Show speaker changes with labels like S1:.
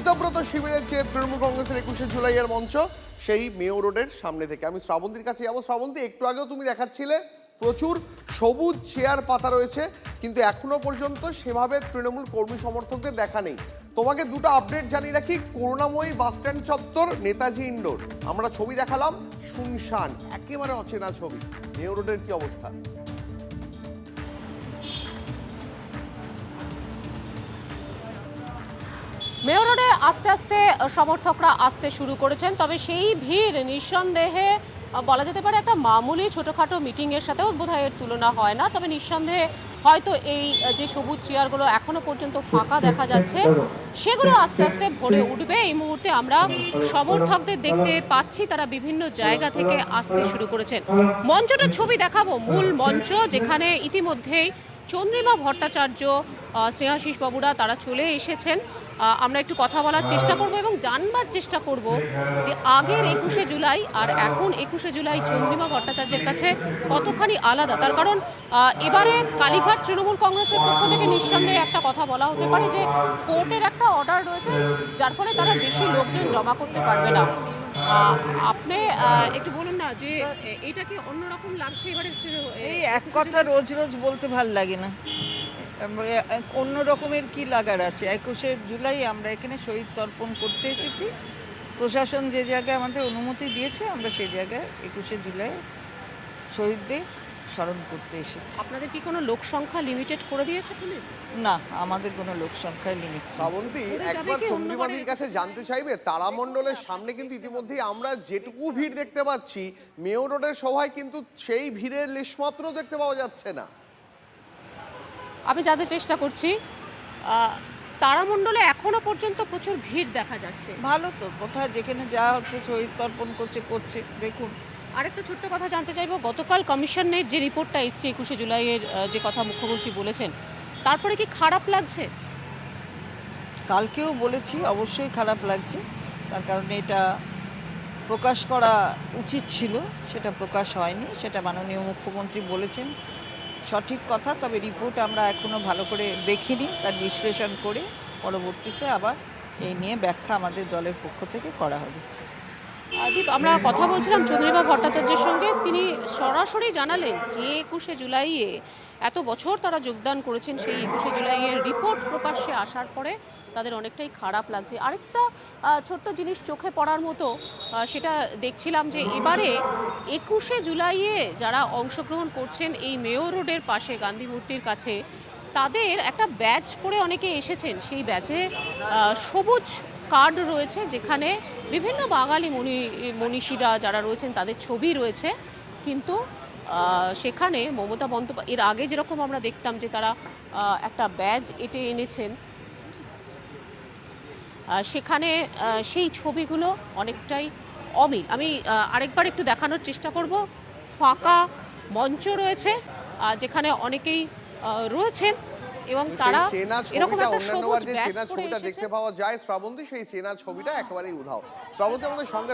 S1: শীতব্রত শিবিরের যে তৃণমূল কংগ্রেসের 21শে জুলাইয়ের মঞ্চ, সেই মেয়র রোডের সামনে থেকে আমি শ্রাবন্তীর কাছে যাবো। শ্রাবন্তী, একটু আগেও তুমি দেখাচ্ছিলে প্রচুর সবুজ চেয়ার পাতা রয়েছে, কিন্তু এখনো পর্যন্ত সেভাবে তৃণমূল কর্মী সমর্থকদের দেখা নেই। তোমাকে দুটো আপডেট জানিয়ে রাখি। করুণাময়ী বাসস্ট্যান্ড চত্বর, নেতাজি ইন্ডোর, আমরা ছবি দেখালাম, শুনশান, একেবারে অচেনা ছবি। মেয়র রোডের কি অবস্থা?
S2: মেয়র রোডে আস্তে আস্তে সমর্থকরা আসতে শুরু করেছেন, তবে সেই ভিড় নিঃসন্দেহে বলা যেতে পারে একটা মামুলি ছোটোখাটো মিটিংয়ের সাথেও বোধহয় এর তুলনা হয় না। তবে নিঃসন্দেহে হয়তো এই যে সবুজ চেয়ারগুলো এখনো পর্যন্ত ফাঁকা দেখা যাচ্ছে, সেগুলো আস্তে আস্তে ভরে উঠবে। এই মুহূর্তে আমরা সমর্থকদের দেখতে পাচ্ছি, তারা বিভিন্ন জায়গা থেকে আসতে শুরু করেছেন। মঞ্চটার ছবি দেখাবো, মূল মঞ্চ যেখানে ইতিমধ্যেই চন্দ্রিমা ভট্টাচার্য, স্নেহাশিস বাবুরা তারা চলে এসেছেন। আমরা একটু কথা বলার চেষ্টা করব এবং জানবার চেষ্টা করব যে আগের 21শে জুলাই আর এখন 21শে জুলাই চন্দ্রিমা ভট্টাচার্যের কাছে কতখানি আলাদা। তার কারণ এবারে কালীঘাট তৃণমূল কংগ্রেসের পক্ষ থেকে নিঃসন্দেহে একটা কথা বলা হতে পারে যে কোর্টের একটা অর্ডার রয়েছে, যার ফলে তারা বেশি লোকজন জমা করতে পারবে না। আপনি একটু বলুন না যে এটা কি অন্যরকম লাগছে এবারে?
S3: এই এক কথা রোজ রোজ বলতে ভাল লাগে না, অন্য রকমের কি লাগার আছে। 21শে জুলাই আমরা এখানে শহীদ তর্পণ করতে এসেছি। প্রশাসন যে জায়গায় আমাদের অনুমতি দিয়েছে, আমরা সেই জায়গায় 21শে জুলাই শহীদদের স্মরণ করতে এসেছি।
S2: আপনাদের কি কোনো লোক সংখ্যা লিমিটেড করে দিয়েছে পুলিশ?
S3: না, আমাদের কোনো লোক সংখ্যায় লিমিট।
S1: শ্রাবন্তী, একবার চন্দ্রিমাদির কাছে জানতে চাইবে, তারামণ্ডলের সামনে কিন্তু ইতিমধ্যেই আমরা যেটুকু ভিড় দেখতে পাচ্ছি, মেয়র রোডের সভায় কিন্তু সেই ভিড়ের লেশমাত্র দেখতে পাওয়া যাচ্ছে না।
S2: আমি জানতে চেষ্টা করছি, তারামণ্ডলে এখনো পর্যন্ত প্রচুর ভিড় দেখা যাচ্ছে।
S3: ভালো তো, কোথায় যেখানে যা হচ্ছে শহীদ তর্পণ করছে দেখুন।
S2: আরেকটা ছোট্ট কথা জানতে চাইবো, গতকাল কমিশনের যে রিপোর্টটা এসছে 21শে জুলাইয়ের, যে কথা মুখ্যমন্ত্রী বলেছেন, তারপরে কি খারাপ লাগছে?
S3: কালকেও বলেছি, অবশ্যই খারাপ লাগছে। তার কারণে এটা প্রকাশ করা উচিত ছিল, সেটা প্রকাশ হয়নি। সেটা মাননীয় মুখ্যমন্ত্রী বলেছেন, সঠিক কথা। তবে রিপোর্ট আমরা এখনও ভালো করে দেখিনি, তার বিশ্লেষণ করে পরবর্তীতে আবার এই নিয়ে ব্যাখ্যা আমাদের দলের পক্ষ থেকে করা হবে।
S2: আমরা কথা বলছিলাম চন্দ্রিমা ভট্টাচার্যের সঙ্গে, তিনি সরাসরি জানালেন যে 21শে জুলাইয়ে এত বছর তারা যোগদান করেছেন, সেই 21শে জুলাইয়ের রিপোর্ট প্রকাশ্যে আসার পরে তাদের অনেকটাই খারাপ লাগছে। আরেকটা ছোট্ট জিনিস চোখে পড়ার মতো, সেটা দেখছিলাম যে এবারে 21শে জুলাইয়ে যারা অংশগ্রহণ করছেন এই মেয়র রোডের পাশে গান্ধী মূর্তির কাছে, তাদের একটা ব্যাচ পরে অনেকে এসেছেন। সেই ব্যাচে সবুজ কার্ড রয়েছে, যেখানে বিভিন্ন বাঙালি মনীষীরা যারা রয়েছেন তাদের ছবি রয়েছে। কিন্তু সেখানে মমতা বন্দ্যোপাধ্যায়, এর আগে যেরকম আমরা দেখতাম যে তারা একটা ব্যাজ এঁটে এনেছেন, সেখানে সেই ছবিগুলো অনেকটাই অমিল। আমি আরেকবার একটু দেখানোর চেষ্টা করব। ফাঁকা মঞ্চ রয়েছে, যেখানে অনেকেই রয়েছেন এবং তারা এরকম একটা সবুজ ব্যাচ পরে এসেছে।
S1: দেখতে পাওয়া যায় শ্রাবন্তী, সেই চেনা ছবিটা একেবারেই উধাও। শ্রাবন্তী, আমাদের সঙ্গে